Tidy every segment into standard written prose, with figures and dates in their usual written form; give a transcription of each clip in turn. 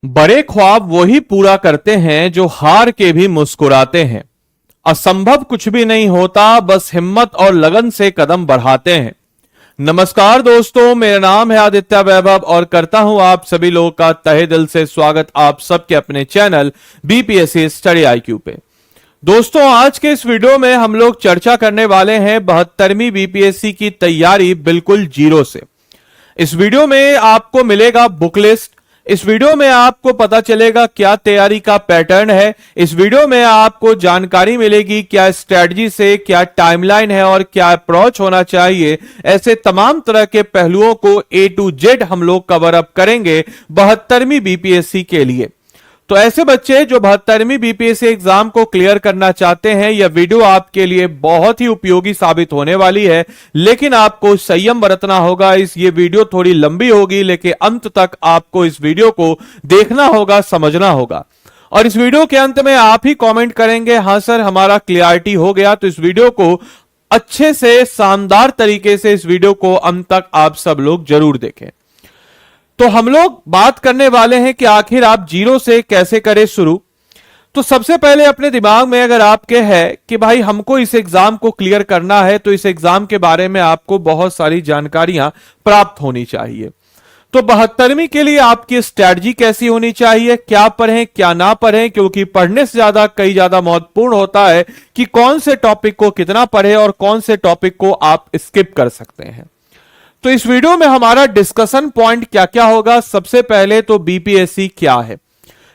बड़े ख्वाब वही पूरा करते हैं जो हार के भी मुस्कुराते हैं। असंभव कुछ भी नहीं होता, बस हिम्मत और लगन से कदम बढ़ाते हैं। नमस्कार दोस्तों, मेरा नाम है आदित्य वैभव और करता हूं आप सभी लोगों का तहे दिल से स्वागत आप सबके अपने चैनल बीपीएससी स्टडी आईक्यू पे। दोस्तों, आज के इस वीडियो में हम लोग चर्चा करने वाले हैं 72वीं बीपीएससी की तैयारी बिल्कुल जीरो से। इस वीडियो में आपको मिलेगा बुक लिस्ट। इस वीडियो में आपको पता चलेगा क्या तैयारी का पैटर्न है। इस वीडियो में आपको जानकारी मिलेगी क्या स्ट्रेटजी से, क्या टाइमलाइन है और क्या अप्रोच होना चाहिए। ऐसे तमाम तरह के पहलुओं को A to Z हम लोग कवर अप करेंगे 72वीं बीपीएससी के लिए। तो ऐसे बच्चे जो 72वीं बीपीएससी एग्जाम को क्लियर करना चाहते हैं, यह वीडियो आपके लिए बहुत ही उपयोगी साबित होने वाली है, लेकिन आपको संयम बरतना होगा। ये वीडियो थोड़ी लंबी होगी, लेकिन अंत तक आपको इस वीडियो को देखना होगा, समझना होगा। और इस वीडियो के अंत में आप ही कमेंट करेंगे, हां सर हमारा क्लियरिटी हो गया। तो इस वीडियो को अच्छे से, शानदार तरीके से इस वीडियो को अंत तक आप सब लोग जरूर देखें। तो हम लोग बात करने वाले हैं कि आखिर आप जीरो से कैसे करें शुरू। तो सबसे पहले अपने दिमाग में अगर आपके है कि भाई हमको इस एग्जाम को क्लियर करना है, तो इस एग्जाम के बारे में आपको बहुत सारी जानकारियां प्राप्त होनी चाहिए। तो 72वीं के लिए आपकी स्ट्रैटेजी कैसी होनी चाहिए, क्या पढ़ें क्या ना पढ़ें, क्योंकि पढ़ने से ज्यादा महत्वपूर्ण होता है कि कौन से टॉपिक को कितना पढ़े और कौन से टॉपिक को आप स्किप कर सकते हैं। तो इस वीडियो में हमारा डिस्कशन पॉइंट क्या क्या होगा। सबसे पहले तो बीपीएससी क्या है,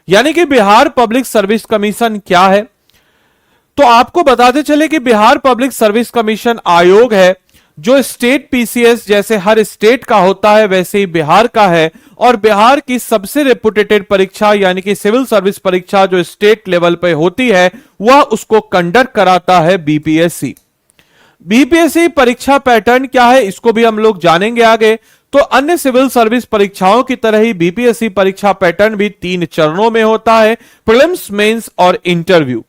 यानी कि बिहार पब्लिक सर्विस कमीशन क्या है। तो आपको बताते चले कि बिहार पब्लिक सर्विस कमीशन आयोग है जो स्टेट पीसीएस जैसे हर स्टेट का होता है, वैसे ही बिहार का है। और बिहार की सबसे रेपुटेटेड परीक्षा यानी कि सिविल सर्विस परीक्षा जो स्टेट लेवल पे होती है, वह उसको कंडक्ट कराता है बीपीएससी। बीपीएससी परीक्षा पैटर्न क्या है, इसको भी हम लोग जानेंगे आगे। तो अन्य सिविल सर्विस परीक्षाओं की तरह ही बीपीएससी परीक्षा पैटर्न भी 3 चरणों में होता है, प्रीलिम्स, मेंस और इंटरव्यू।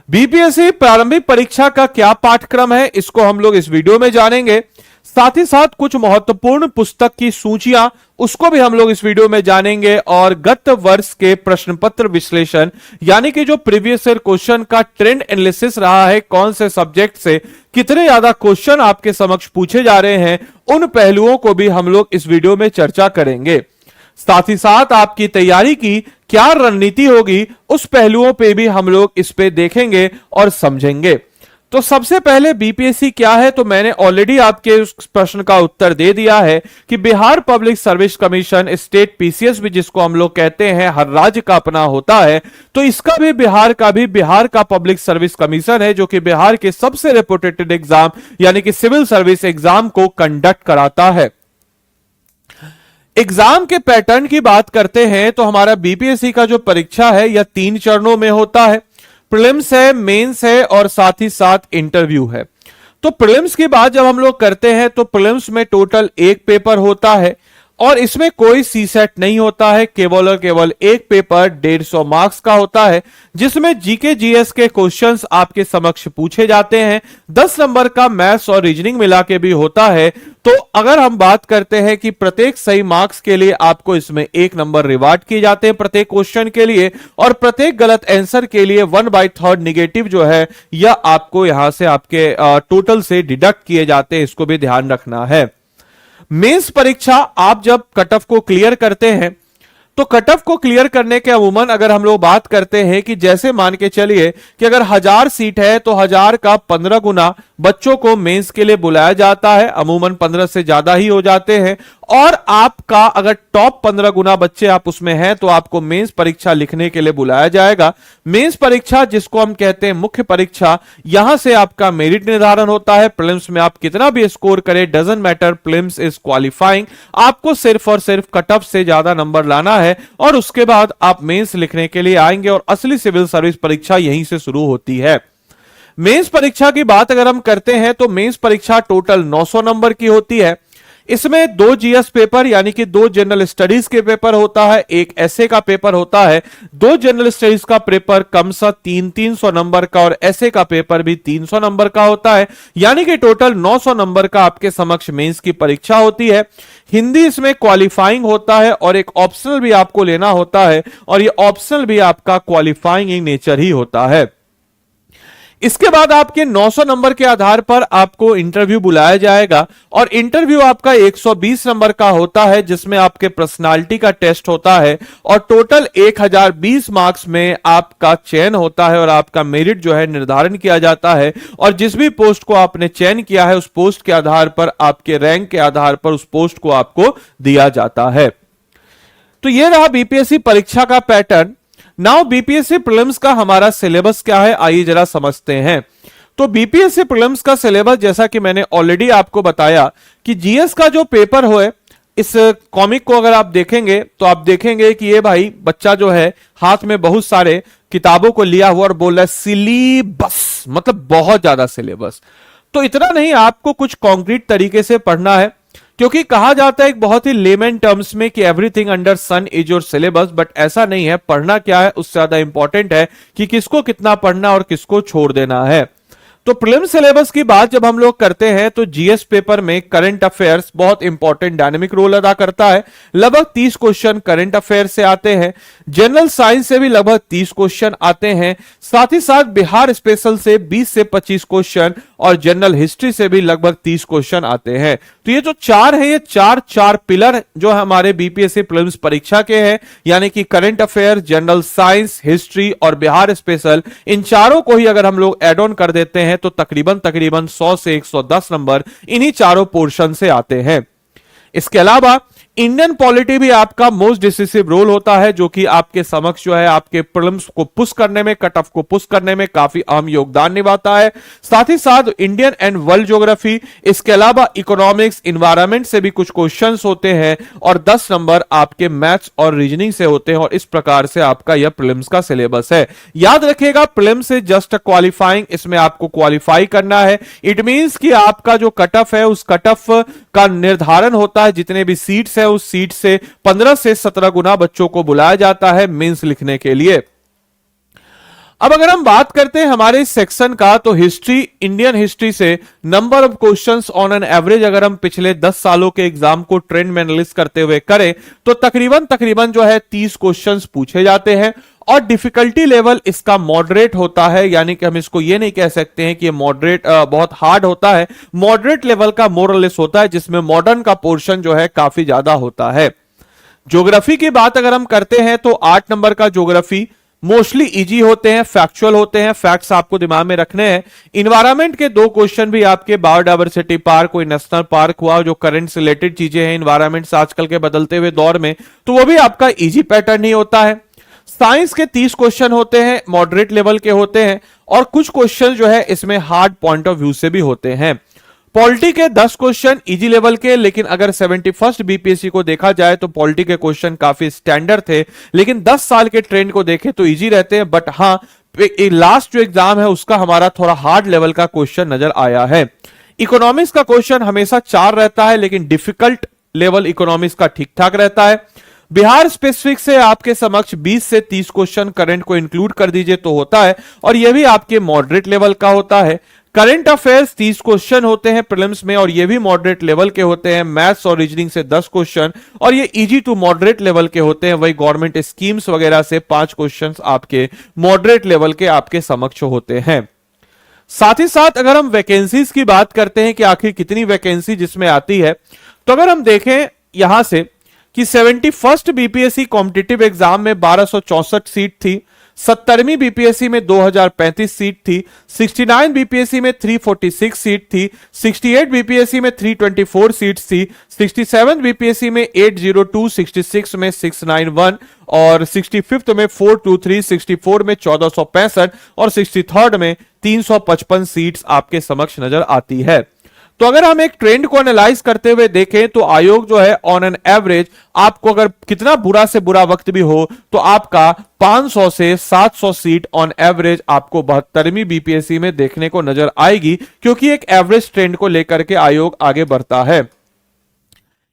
बीपीएससी प्रारंभिक परीक्षा का क्या पाठ्यक्रम है, इसको हम लोग इस वीडियो में जानेंगे। साथ ही साथ कुछ महत्वपूर्ण पुस्तक की सूचियां, उसको भी हम लोग इस वीडियो में जानेंगे। और गत वर्ष के प्रश्न पत्र विश्लेषण यानी कि जो प्रीवियस ईयर क्वेश्चन का ट्रेंड एनालिसिस रहा है, कौन से सब्जेक्ट से कितने ज्यादा क्वेश्चन आपके समक्ष पूछे जा रहे हैं, उन पहलुओं को भी हम लोग इस वीडियो में चर्चा करेंगे। साथ ही साथ आपकी तैयारी की क्या रणनीति होगी, उस पहलुओं पे भी हम लोग इस पे देखेंगे और समझेंगे। तो सबसे पहले बीपीएससी क्या है, तो मैंने ऑलरेडी आपके उस प्रश्न का उत्तर दे दिया है कि Bihar public service commission, state PCS भी जिसको हम लोग कहते हैं, हर राज्य का अपना होता है। तो इसका भी बिहार का पब्लिक सर्विस कमीशन है, जो कि बिहार के सबसे रेपुटेटेड एग्जाम यानी कि सिविल सर्विस एग्जाम को कंडक्ट कराता है। एग्जाम के पैटर्न की बात करते हैं तो हमारा बीपीएससी का जो परीक्षा है यह 3 चरणों में होता है। प्रीलिम्स है, मेंस है और साथ ही साथ इंटरव्यू है। तो प्रीलिम्स की बात जब हम लोग करते हैं तो प्रीलिम्स में टोटल 1 पेपर होता है और इसमें कोई सी सेट नहीं होता है, केवल और केवल एक पेपर 150 मार्क्स का होता है, जिसमें जीके जीएस के क्वेश्चंस आपके समक्ष पूछे जाते हैं। 10 नंबर का मैथ्स और रीजनिंग मिला के भी होता है। तो अगर हम बात करते हैं कि प्रत्येक सही मार्क्स के लिए आपको इसमें 1 नंबर रिवार्ड किए जाते हैं प्रत्येक क्वेश्चन के लिए, और प्रत्येक गलत आंसर के लिए 1/3 निगेटिव जो है यह आपको यहां से आपके टोटल से डिडक्ट किए जाते हैं, इसको भी ध्यान रखना है। मेंस परीक्षा आप जब कट ऑफ को क्लियर करते हैं, तो कट ऑफ को क्लियर करने के अमूमन अगर हम लोग बात करते हैं कि जैसे मान के चलिए कि अगर 1000 सीट है तो 1000 का 15 गुना बच्चों को मेंस के लिए बुलाया जाता है। अमूमन 15 से ज्यादा ही हो जाते हैं। और आपका अगर टॉप 15 गुना बच्चे आप उसमें हैं तो आपको मेंस परीक्षा लिखने के लिए बुलाया जाएगा। मेंस परीक्षा जिसको हम कहते हैं मुख्य परीक्षा, यहां से आपका मेरिट निर्धारण होता है। प्रीलिम्स में आप कितना भी स्कोर करें, doesn't matter, prelims is qualifying. आपको सिर्फ और सिर्फ कट ऑफ से ज्यादा नंबर लाना है और उसके बाद आप मेंस लिखने के लिए आएंगे और असली सिविल सर्विस परीक्षा यहीं से शुरू होती है। मेंस परीक्षा की बात अगर हम करते हैं तो मेंस परीक्षा टोटल 900 नंबर की होती है। इसमें 2 जीएस पेपर यानी कि 2 जनरल स्टडीज के पेपर होता है, एक एसए का पेपर होता है। 2 जनरल स्टडीज का पेपर कम से 300 नंबर का और एसए का पेपर भी 300 नंबर का होता है, यानी कि टोटल 900 नंबर का आपके समक्ष मेंस की परीक्षा होती है। हिंदी इसमें क्वालिफाइंग होता है और एक ऑप्शनल भी आपको लेना होता है, और ये ऑप्शनल भी आपका क्वालिफाइंग इन नेचर ही होता है। इसके बाद आपके 900 नंबर के आधार पर आपको इंटरव्यू बुलाया जाएगा, और इंटरव्यू आपका 120 नंबर का होता है, जिसमें आपके पर्सनालिटी का टेस्ट होता है, और टोटल 1020 मार्क्स में आपका चयन होता है और आपका मेरिट जो है निर्धारण किया जाता है, और जिस भी पोस्ट को आपने चयन किया है उस पोस्ट के आधार पर, आपके रैंक के आधार पर उस पोस्ट को आपको दिया जाता है। तो यह रहा बीपीएससी परीक्षा का पैटर्न। नाउ बीपीएससी प्रीलिम्स का हमारा सिलेबस क्या है, आइए जरा समझते हैं। तो बीपीएससी प्रीलिम्स का सिलेबस, जैसा कि मैंने ऑलरेडी आपको बताया कि जीएस का जो पेपर हो, इस कॉमिक को अगर आप देखेंगे तो आप देखेंगे कि ये भाई बच्चा जो है हाथ में बहुत सारे किताबों को लिया हुआ और बोल रहा है सिलेबस, मतलब बहुत ज्यादा सिलेबस। तो इतना नहीं, आपको कुछ कॉन्क्रीट तरीके से पढ़ना है, क्योंकि कहा जाता है एक बहुत ही लेमन टर्म्स में कि everything under sun is your syllabus, but ऐसा नहीं है। पढ़ना क्या है उससे ज्यादा इंपॉर्टेंट है कि किसको कितना पढ़ना और किसको छोड़ देना है। तो प्रीलिम्स सिलेबस की बात जब हम लोग करते हैं तो जीएस पेपर में करंट अफेयर्स बहुत इंपॉर्टेंट डायनेमिक रोल अदा करता है। लगभग 30 क्वेश्चन करंट अफेयर से आते हैं। जनरल साइंस से भी लगभग 30 क्वेश्चन आते हैं। साथ ही साथ बिहार स्पेशल से 20 से 25 क्वेश्चन और जनरल हिस्ट्री से भी लगभग 30 क्वेश्चन आते हैं। तो ये जो चार है, ये चार पिलर जो हमारे बीपीएससी प्रीलिम्स परीक्षा के हैं, यानी कि current affair, general science, history और बिहार स्पेशल, इन चारों को ही अगर हम लोग एड ऑन कर देते हैं तो तकरीबन 100 से 110 नंबर इन्हीं चारों पोर्शन से आते हैं। इसके अलावा इंडियन पॉलिटी भी आपका मोस्ट डिसिसिव रोल होता है, जो कि आपके समक्ष जो है आपके प्रीलिम्स को पुश करने में, कट ऑफ को पुश करने में काफी अहम योगदान निभाता है। साथ ही साथ इंडियन एंड वर्ल्ड ज्योग्राफी, इसके अलावा इकोनॉमिक्स, इन्वायरमेंट से भी कुछ क्वेश्चंस होते हैं, और 10 नंबर आपके मैथ्स और रीजनिंग से होते हैं। और इस प्रकार से आपका यह प्रीलिम्स का सिलेबस है। याद रखिएगा, प्रीलिम्स से जस्ट क्वालिफाइंग, इसमें आपको क्वालिफाई करना है। इट मींस कि आपका जो कट ऑफ है उस कट ऑफ का निर्धारण होता है, जितने भी सीट्स है उस सीट से 15 से 17 गुना बच्चों को बुलाया जाता है मेंस लिखने के लिए। अब अगर हम बात करते हैं हमारे इस सेक्शन का, तो हिस्ट्री, इंडियन हिस्ट्री से number of questions on an average अगर हम पिछले 10 सालों के एग्जाम को ट्रेंड में एनालिसिस करते हुए करें तो तकरीबन जो है 30 क्वेश्चंस पूछे जाते हैं, और डिफिकल्टी लेवल इसका मॉडरेट होता है, यानी कि हम इसको ये नहीं कह सकते हैं कि ये मॉडरेट बहुत हार्ड होता है। मॉडरेट लेवल का मोरलेस होता है, जिसमें मॉडर्न का पोर्शन जो है काफी ज्यादा होता है। ज्योग्राफी की बात अगर हम करते हैं तो 8 नंबर का ज्योग्राफी मोस्टली इजी होते हैं, फैक्चुअल होते हैं, फैक्ट्स आपको दिमाग में रखने हैं। इन्वायरमेंट के 2 क्वेश्चन भी आपके, बायोडायवर्सिटी पार्क, कोई नेशनल पार्क हुआ, जो करंट से रिलेटेड चीजें हैं इन्वायरमेंट से आजकल के बदलते हुए दौर में, तो वो भी आपका इजी पैटर्न ही होता है। साइंस के 30 क्वेश्चन होते हैं, मॉडरेट लेवल के होते हैं, और कुछ क्वेश्चन जो है इसमें हार्ड पॉइंट ऑफ व्यू से भी होते हैं। पॉलिटी के 10 क्वेश्चन इजी लेवल के, लेकिन अगर 71st बीपीएससी को देखा जाए तो पॉलिटी के क्वेश्चन काफी स्टैंडर्ड थे, लेकिन 10 साल के ट्रेंड को देखें तो इजी रहते हैं। बट हाँ, लास्ट जो एग्जाम है उसका हमारा थोड़ा हार्ड लेवल का क्वेश्चन नजर आया है। इकोनॉमिक्स का क्वेश्चन हमेशा 4 रहता है, लेकिन डिफिकल्ट लेवल इकोनॉमिक्स का ठीक ठाक रहता है। बिहार स्पेसिफिक से आपके समक्ष 20 से 30 क्वेश्चन करंट को इंक्लूड कर दीजिए तो होता है, और यह भी आपके मॉडरेट लेवल का होता है। करंट अफेयर्स 30 क्वेश्चन होते हैं प्रीलिम्स में, और ये भी मॉडरेट लेवल के होते हैं। मैथ्स और रीजनिंग से 10 क्वेश्चन, और ये इजी टू मॉडरेट लेवल के होते हैं। वही गवर्नमेंट स्कीम्स वगैरह से 5 क्वेश्चन आपके मॉडरेट लेवल के आपके समक्ष होते हैं। साथ ही साथ अगर हम वैकेंसीज की बात करते हैं कि आखिर कितनी वैकेंसी जिसमें आती है, तो अगर हम देखें यहां से कि 71st बीपीएससी कॉम्पिटिटिव एग्जाम में 1264 सीट थी, 70वीं बीपीएससी में 2035 सीट थी, 69 बीपीएससी में 346 सीट थी, 68 बीपीएससी में 324 सीट थी, 67 बीपीएससी में 802, 66 में 691 और 65th में 423, 64 में 1465 और 63rd में 355 सीट्स आपके समक्ष नजर आती है। तो अगर हम एक ट्रेंड को एनालाइज करते हुए देखें तो आयोग जो है ऑन एन एवरेज, आपको अगर कितना बुरा से बुरा वक्त भी हो तो आपका 500 से 700 सीट ऑन एवरेज आपको 72वीं बीपीएससी में देखने को नजर आएगी, क्योंकि एक एवरेज ट्रेंड को लेकर के आयोग आगे बढ़ता है।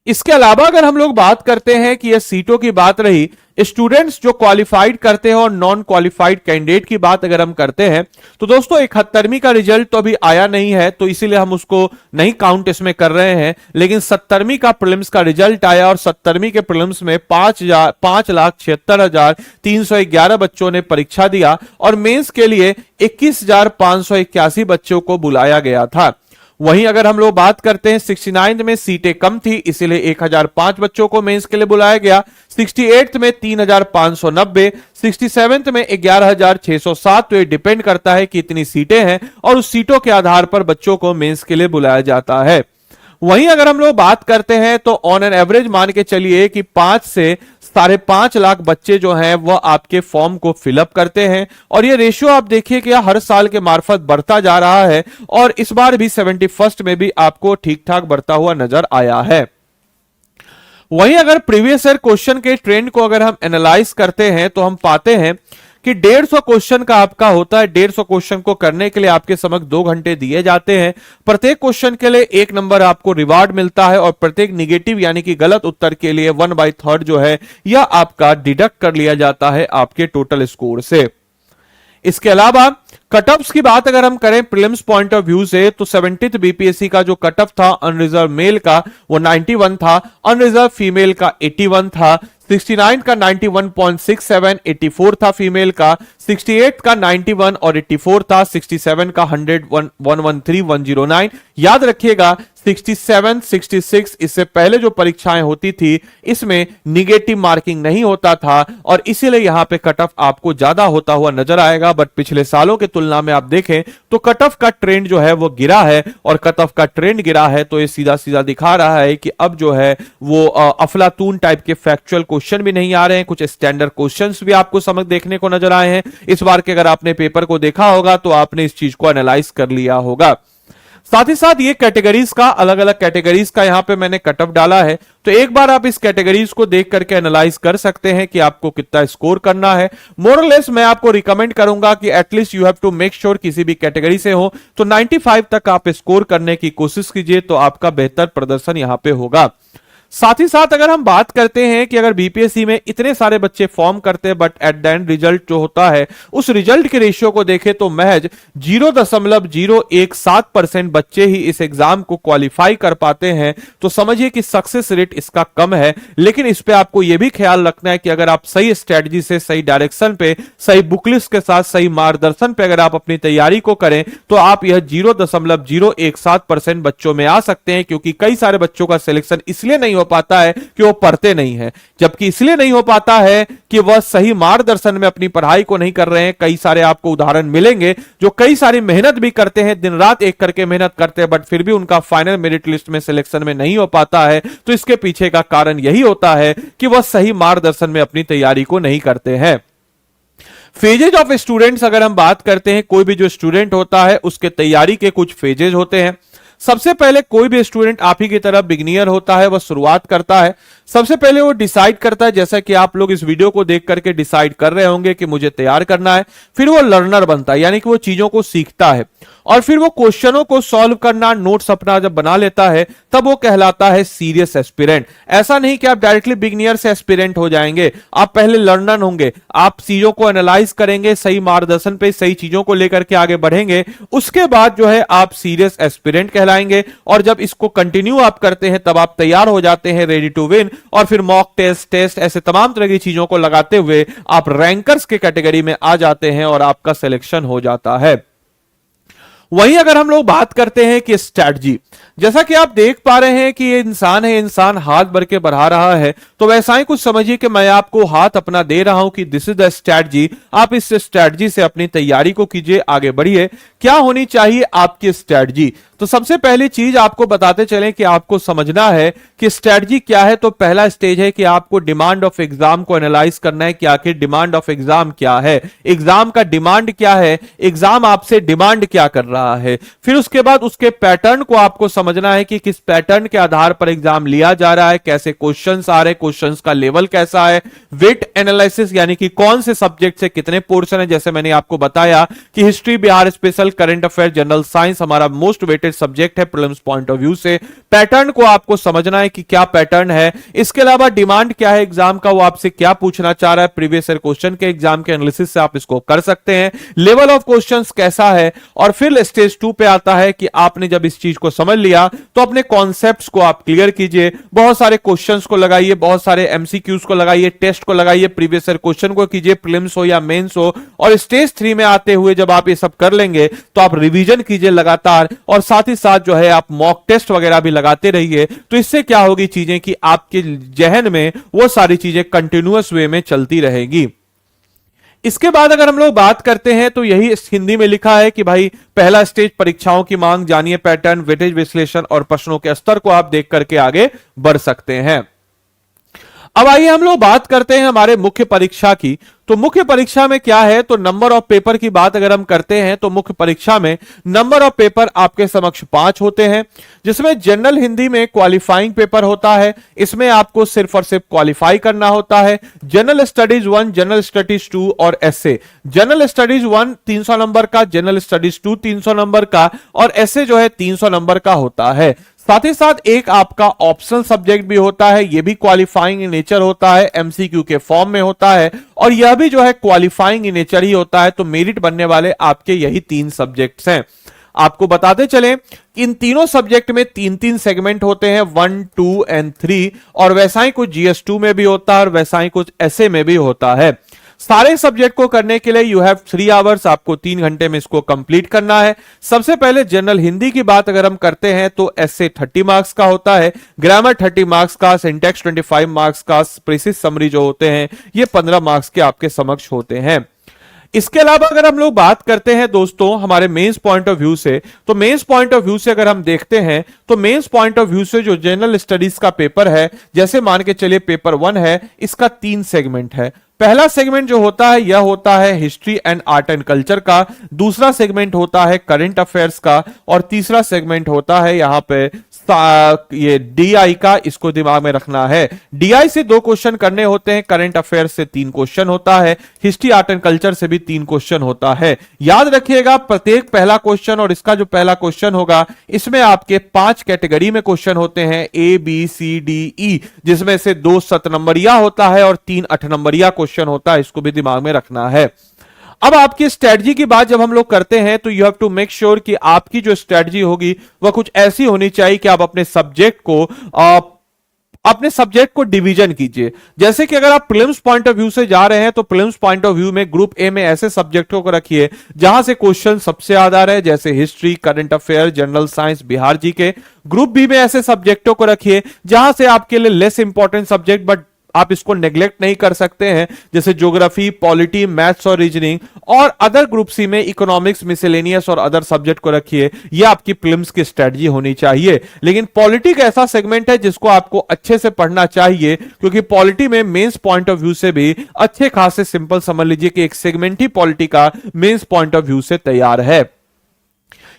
इसके अलावा अगर हम लोग बात करते हैं कि यह सीटों की बात रही, स्टूडेंट्स जो क्वालिफाइड करते हैं और नॉन क्वालिफाइड कैंडिडेट की बात अगर हम करते हैं तो दोस्तों 71वीं का रिजल्ट तो अभी आया नहीं है, तो इसीलिए हम उसको नहीं काउंट इसमें कर रहे हैं। लेकिन 70वीं का प्रीलिम्स का रिजल्ट आया और 70वीं के प्रीलिम्स में 5,76,311 बच्चों ने परीक्षा दिया और मेंस के लिए 21,581 बच्चों को बुलाया गया था। वहीं अगर हम लोग बात करते हैं 69th में सीटें कम थी, इसीलिए 1005 बच्चों को मेंस के लिए बुलाया गया। 68th में 3,590, 67th में 11,607। तो ये डिपेंड करता है कि इतनी सीटें हैं और उस सीटों के आधार पर बच्चों को मेंस के लिए बुलाया जाता है। वहीं अगर हम लोग बात करते हैं तो ऑन एन एवरेज मान के चलिए कि 5 से 5.5 लाख बच्चे जो हैं वह आपके फॉर्म को फिलअप करते हैं और ये रेशियो आप देखिए कि हर साल के मार्फत बढ़ता जा रहा है और इस बार भी 71st में भी आपको ठीक ठाक बढ़ता हुआ नजर आया है। वहीं अगर प्रीवियस ईयर क्वेश्चन के ट्रेंड को अगर हम एनालाइज करते हैं तो हम पाते हैं कि 150 क्वेश्चन का आपका होता है। 150 क्वेश्चन को करने के लिए आपके समक्ष 2 घंटे दिए जाते हैं। प्रत्येक क्वेश्चन के लिए 1 नंबर आपको रिवार्ड मिलता है और प्रत्येक निगेटिव यानी कि गलत उत्तर के लिए 1/3 जो है यह आपका डिडक्ट कर लिया जाता है आपके टोटल स्कोर से। इसके अलावा कट ऑफ्स की बात अगर हम करें प्रीलिम्स पॉइंट ऑफ व्यू से तो 70th बीपीएससी का जो कट ऑफ था अनरिजर्व मेल का वो 91 था, अनरिजर्व फीमेल का 81 था, 69 का 91.67, 84 था फीमेल का, 68 का 91 और 84 था, 67 का 100 113 109। याद रखिएगा 67 66 इससे पहले जो परीक्षाएं होती थी इसमें निगेटिव मार्किंग नहीं होता था और इसीलिए यहां पे कट ऑफ आपको ज्यादा होता हुआ नजर आएगा। बट पिछले सालों की तुलना में आप देखें तो कट ऑफ का ट्रेंड जो है वो गिरा है और कट ऑफ का ट्रेंड गिरा है तो ये सीधा सीधा दिखा रहा है कि अब जो है वो अफलातून टाइप के फैक्चुअल क्वेश्चन भी नहीं आ रहे हैं, कुछ स्टैंडर्ड क्वेश्चंस भी आपको समझ देखने को नजर आए हैं। इस बार के अगर आपने पेपर को देखा होगा तो आपने इस चीज को एनालाइज कर लिया होगा। साथ ही साथ ये कैटेगरीज का अलग अलग कैटेगरीज का यहां पे मैंने कट ऑफ डाला है, तो एक बार आप इस कैटेगरीज को देख करके एनालाइज कर सकते हैं कि आपको कितना स्कोर करना है। मोरलेस मैं आपको रिकमेंड करूंगा कि at least you have to make sure किसी भी कैटेगरी से हो तो 95 तक आप स्कोर करने की कोशिश कीजिए, तो आपका बेहतर प्रदर्शन यहां पे होगा। साथ ही साथ अगर हम बात करते हैं कि अगर बीपीएससी में इतने सारे बच्चे फॉर्म करते हैं but at the end result जो होता है उस रिजल्ट के रेशियो को देखें तो महज 0.017% बच्चे ही इस एग्जाम को क्वालिफाई कर पाते हैं, तो समझिए कि सक्सेस रेट इसका कम है। लेकिन इस पे आपको यह भी ख्याल रखना है कि अगर आप सही स्ट्रेटजी से, सही डायरेक्शन पे, सही बुकलिस्ट के साथ, सही मार्गदर्शन पे अगर आप अपनी तैयारी को करें तो आप यह 0.017% बच्चों में आ सकते हैं, क्योंकि कई सारे बच्चों का सिलेक्शन इसलिए नहीं हो पाता है कि वो पढ़ते नहीं है, जबकि इसलिए नहीं हो पाता है कि वह सही मार्गदर्शन में अपनी पढ़ाई को नहीं कर रहे हैं। कई सारे आपको उदाहरण मिलेंगे जो कई सारी मेहनत भी करते हैं, दिन रात एक करके मेहनत करते हैं, बट फिर भी उनका फाइनल मेरिट लिस्ट में सिलेक्शन में नहीं हो पाता है। तो इसके पीछे का कारण यही होता है कि वह सही मार्गदर्शन में अपनी तैयारी को नहीं करते हैं। फेजेज ऑफ स्टूडेंट्स अगर हम बात करते हैं, कोई भी जो स्टूडेंट होता है उसके तैयारी के कुछ फेजेज होते हैं। सबसे पहले कोई भी स्टूडेंट आप ही की तरह बिगिनियर होता है, वह शुरुआत करता है। सबसे पहले वो डिसाइड करता है, जैसा कि आप लोग इस वीडियो को देख करके डिसाइड कर रहे होंगे कि मुझे तैयार करना है। फिर वो लर्नर बनता है, यानी कि वो चीजों को सीखता है और फिर वो क्वेश्चनों को सॉल्व करना, नोट्स अपना जब बना लेता है तब वो कहलाता है सीरियस एस्पिरेंट। ऐसा नहीं कि आप डायरेक्टली बिगिनियर से एस्पिरेंट हो जाएंगे, आप पहले लर्नर होंगे, आप चीजों को एनालाइज करेंगे, सही मार्गदर्शन पे सही चीजों को लेकर के आगे बढ़ेंगे, उसके बाद जो है आप सीरियस एस्पिरेंट कहलाएंगे। और जब इसको कंटिन्यू आप करते हैं तब आप तैयार हो जाते हैं रेडी टू विन, और फिर मॉक टेस्ट ऐसे तमाम तरह की चीजों को लगाते हुए आप रैंकर्स के कैटेगरी में आ जाते हैं और आपका सिलेक्शन हो जाता है। वहीं अगर हम लोग बात करते हैं कि स्ट्रैटेजी, जैसा कि आप देख पा रहे हैं कि ये इंसान है, इंसान हाथ भर के बढ़ा रहा है, तो वैसा ही कुछ समझिए कि मैं आपको हाथ अपना दे रहा हूं कि दिस इज द स्ट्रैटेजी। आप इस स्ट्रैटेजी से अपनी तैयारी को कीजिए, आगे बढ़िए। क्या होनी चाहिए आपकी स्ट्रैटेजी? तो सबसे पहली चीज आपको बताते चलें कि आपको समझना है कि स्ट्रैटेजी क्या है। तो पहला स्टेज है कि आपको डिमांड ऑफ एग्जाम को एनालाइज करना है कि आखिर डिमांड ऑफ एग्जाम क्या है, एग्जाम का डिमांड क्या है, एग्जाम आपसे डिमांड क्या कर रहा है। फिर उसके बाद उसके पैटर्न को आपको समझना है कि किस पैटर्न के आधार पर एग्जाम लिया जा रहा है, कैसे क्वेश्चंस आ रहे हैं, क्वेश्चंस का लेवल कैसा है। वेट एनालिसिस यानी कि कौन से सब्जेक्ट से कितने पोर्शन है, जैसे मैंने आपको बताया कि history Bihar special current affair, general science हमारा मोस्ट वेटेड सब्जेक्ट है प्रीलिम्स पॉइंट ऑफ व्यू से। पैटर्न को आपको समझना है कि क्या पैटर्न है, इसके अलावा डिमांड क्या है एग्जाम का, वो आपसे क्या पूछना चाह रहा है, प्रीवियस ईयर क्वेश्चन के एग्जाम के एनालिसिस से आप इसको कर सकते हैं, लेवल ऑफ क्वेश्चंस कैसा है, और फिर स्टेज 2 पे आता है कि आपने जब इस चीज को समझ लिया तो अपने कॉन्सेप्ट्स को आप क्लियर कीजिए, बहुत सारे क्वेश्चंस को लगाइए, बहुत सारे एमसीक्यूज को लगाइए, टेस्ट को लगाइए, प्रीवियस ईयर क्वेश्चन को कीजिए, प्रीलिम्स हो या मेंस हो, और स्टेज 3 में आते हुए जब आप ये सब कर लेंगे तो आप रिवीजन कीजिए लगातार, और साथ ही साथ जो है आप मॉक टेस्ट वगैरह भी लगाते रहिए। तो इससे क्या होगी चीजें कि आपके जहन में वो सारी चीजें कंटिन्यूअस वे में चलती रहेगी। इसके बाद अगर हम लोग बात करते हैं तो यही हिंदी में लिखा है कि भाई पहला स्टेज परीक्षाओं की मांग, जानिए पैटर्न, वेटेज विश्लेषण और प्रश्नों के स्तर को आप देख करके आगे बढ़ सकते हैं। अब आइए हम लोग बात करते हैं हमारे मुख्य परीक्षा की। तो मुख्य परीक्षा में क्या है, तो नंबर ऑफ पेपर की बात अगर हम करते हैं तो मुख्य परीक्षा में नंबर ऑफ पेपर आपके समक्ष 5 होते हैं, जिसमें जनरल हिंदी में क्वालिफाइंग पेपर होता है, इसमें आपको सिर्फ और सिर्फ क्वालिफाई करना होता है। जनरल स्टडीज 1, जनरल स्टडीज 2 और एसए। जनरल स्टडीज 1 300 नंबर का, जनरल स्टडीज 2 300 नंबर का, और एसए जो है 300 नंबर का होता है। साथ ही साथ एक आपका ऑप्शनल सब्जेक्ट भी होता है, यह भी क्वालिफाइंग इन नेचर होता है, एमसीक्यू के फॉर्म में होता है, और यह भी जो है क्वालिफाइंग इन नेचर ही होता है। तो मेरिट बनने वाले आपके यही 3 सब्जेक्ट्स हैं। आपको बताते चलें इन तीनों सब्जेक्ट में 3-3 सेगमेंट होते हैं, 1, 2 एंड 3, और वैसा ही कुछ जीएस2 में भी होता है और वैसा ही कुछ एसए में भी होता है। सारे सब्जेक्ट को करने के लिए यू हैव 3 आवर्स, आपको 3 घंटे में इसको कंप्लीट करना है। सबसे पहले जनरल हिंदी की बात अगर हम करते हैं तो एसए 30 मार्क्स का होता है, ग्रामर 30 मार्क्स का, सिंटैक्स 25 मार्क्स का, प्रीसिज समरी जो होते हैं ये 15 मार्क्स के आपके समक्ष होते हैं। इसके अलावा अगर हम लोग बात करते हैं दोस्तों हमारे मेंस पॉइंट ऑफ व्यू से, तो मेंस पॉइंट ऑफ व्यू से अगर हम देखते हैं तो मेंस पॉइंट ऑफ व्यू से जो जनरल स्टडीज का पेपर है, जैसे मान के चलिए पेपर 1 है, इसका 3 सेगमेंट है। पहला सेगमेंट जो होता है यह होता है history and art and culture का, दूसरा सेगमेंट होता है करंट अफेयर्स का, और तीसरा सेगमेंट होता है यहां पे ये डीआई का, इसको दिमाग में रखना है। डीआई से 2 क्वेश्चन करने होते हैं, करंट अफेयर्स से 3 क्वेश्चन होता है, हिस्ट्री आर्ट एंड कल्चर से भी 3 क्वेश्चन होता है। याद रखिएगा प्रत्येक पहला क्वेश्चन और इसका जो पहला क्वेश्चन होगा इसमें आपके 5 कैटेगरी में क्वेश्चन होते हैं, A B C D E, जिसमें से 2 7 नंबरिया होता है और 3 8 नंबरिया क्वेश्चन होता है, इसको भी दिमाग में रखना है। अब आपकी स्ट्रेटजी की बात जब हम लोग करते हैं तो you have to make sure कि आपकी जो स्ट्रेटजी होगी वह कुछ ऐसी होनी चाहिए कि आप अपने सब्जेक्ट को डिवीजन कीजिए। जैसे कि अगर आप प्रीलिम्स पॉइंट ऑफ व्यू से जा रहे हैं तो प्रीलिम्स पॉइंट ऑफ व्यू में ग्रुप ए में ऐसे सब्जेक्टों को रखिए जहां से क्वेश्चन सबसे ज्यादा आ रहे हैं, जैसे history, current affair, general science, Bihar G K. Group B में ऐसे सब्जेक्टों को रखिए जहां से आपके लिए लेस इंपॉर्टेंट सब्जेक्ट बट आप इसको नेग्लेक्ट नहीं कर सकते हैं, जैसे ज्योग्राफी, पॉलिटी, मैथ्स और रीजनिंग। और अदर ग्रुप सी में इकोनॉमिक्स, मिसेलेनियस और अदर सब्जेक्ट को रखिए। यह आपकी प्रीलिम्स की स्ट्रेटजी होनी चाहिए। लेकिन पॉलिटी एक ऐसा सेगमेंट है जिसको आपको अच्छे से पढ़ना चाहिए, क्योंकि पॉलिटी में मेंस पॉइंट ऑफ व्यू से भी अच्छे खासे, सिंपल समझ लीजिए कि एक सेगमेंट ही पॉलिटी का मेंस पॉइंट ऑफ व्यू से तैयार है।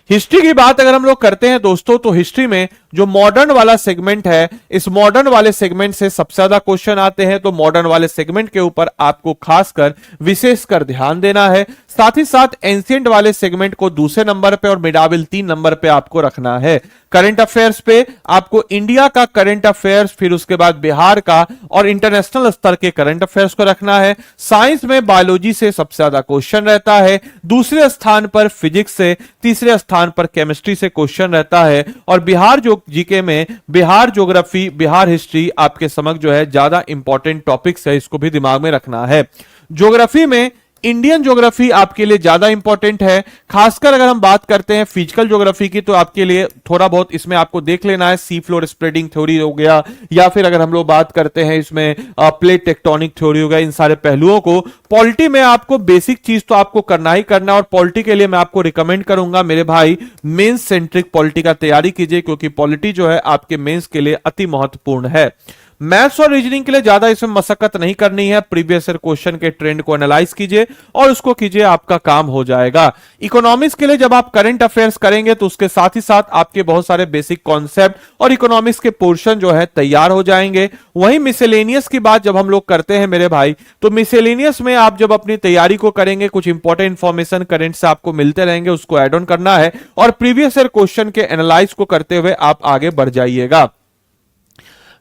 हिस्ट्री की बात अगर हम लोग करते हैं दोस्तों तो हिस्ट्री में जो मॉडर्न वाला सेगमेंट है, इस मॉडर्न वाले सेगमेंट से सबसे ज्यादा क्वेश्चन आते हैं। तो मॉडर्न वाले सेगमेंट के ऊपर आपको खासकर विशेषकर ध्यान देना है। साथ ही साथ एंशिएंट वाले सेगमेंट को दूसरे नंबर पे और मिडाविल 3 नंबर पे आपको रखना है। करंट अफेयर्स पे आपको इंडिया का करंट अफेयर्स, फिर उसके बाद बिहार का और इंटरनेशनल स्तर के करंट अफेयर्स को रखना है। साइंस में बायोलॉजी से सबसे ज्यादा क्वेश्चन रहता है, दूसरे स्थान पर फिजिक्स से, तीसरे स्थान पर केमिस्ट्री से क्वेश्चन रहता है। और बिहार जो जीके में बिहार ज्योग्राफी, बिहार हिस्ट्री आपके समक्ष जो है ज्यादा इंपॉर्टेंट टॉपिक्स है, इसको भी दिमाग में रखना है। ज्योग्राफी में इंडियन ज्योग्राफी आपके लिए ज्यादा इंपॉर्टेंट है। खासकर अगर हम बात करते हैं फिजिकल ज्योग्राफी की तो आपके लिए थोड़ा बहुत इसमें आपको देख लेना है, सी फ्लोर स्प्रेडिंग थ्योरी हो गया, या फिर अगर हम लोग बात करते हैं इसमें प्लेट टेक्टोनिक थ्योरी हो गया। इन सारे पहलुओं को पॉलिटी में आपको बेसिक चीज तो आपको करना ही करना है। और पॉलिटी के लिए मैं आपको रिकमेंड करूंगा मेरे भाई, मेंस सेंट्रिक पॉलिटी का तैयारी कीजिए, क्योंकि पॉलिटी जो है आपके मेंस के लिए अति महत्वपूर्ण है। मैथ्स और रीजनिंग के लिए ज्यादा इसमें मशक्कत नहीं करनी है, प्रीवियस ईयर क्वेश्चन के ट्रेंड को एनालाइज कीजिए और उसको कीजिए, आपका काम हो जाएगा। इकोनॉमिक्स के लिए जब आप करंट अफेयर्स करेंगे तो उसके साथ ही साथ आपके बहुत सारे बेसिक कॉन्सेप्ट और इकोनॉमिक्स के पोर्शन जो है तैयार हो जाएंगे। वहीं मिसेलेनियस की बात जब हम लोग करते हैं मेरे भाई, तो मिसेलेनियस में आप जब अपनी तैयारी को करेंगे कुछ इंपॉर्टेंट इंफॉर्मेशन करंट से आपको मिलते रहेंगे, उसको ऐड ऑन करना है और प्रीवियस ईयर क्वेश्चन के एनालाइज को करते हुए आप आगे बढ़ जाइएगा।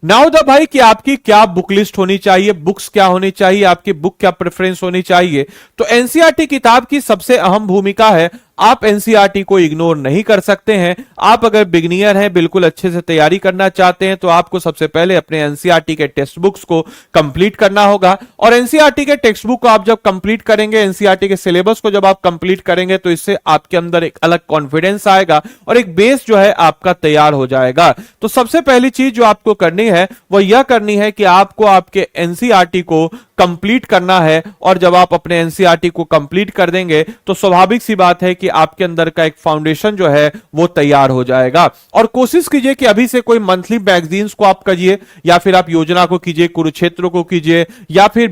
नाउ द भाई कि आपकी क्या बुक लिस्ट होनी चाहिए, बुक्स क्या होनी चाहिए, आपकी बुक क्या प्रेफरेंस होनी चाहिए। तो एनसीईआरटी किताब की सबसे अहम भूमिका है, आप एनसीईआरटी को इग्नोर नहीं कर सकते हैं। आप अगर बिगिनियर हैं, बिल्कुल अच्छे से तैयारी करना चाहते हैं, तो आपको सबसे पहले अपने एनसीईआरटी के टेक्स्ट बुक्स को कंप्लीट करना होगा। और एनसीईआरटी के टेक्स्ट बुक को आप जब कंप्लीट करेंगे, एनसीईआरटी के सिलेबस को जब आप कंप्लीट करेंगे, तो इससे आपके अंदर एक अलग कॉन्फिडेंस आएगा और एक बेस जो है आपका तैयार हो जाएगा। तो सबसे पहली चीज जो आपको करनी है वो यह करनी है कि आपको आपके एनसीईआरटी को कंप्लीट करना है। और जब आप अपने एनसीईआरटी को कंप्लीट कर देंगे तो स्वाभाविक सी बात है कि आपके अंदर का एक फाउंडेशन जो है वो तैयार हो जाएगा। और कोशिश कीजिए कि अभी से कोई मंथली मैगजीन्स को आप कीजिए, या फिर आप योजना को कीजिए, कुरुक्षेत्र को कीजिए, या फिर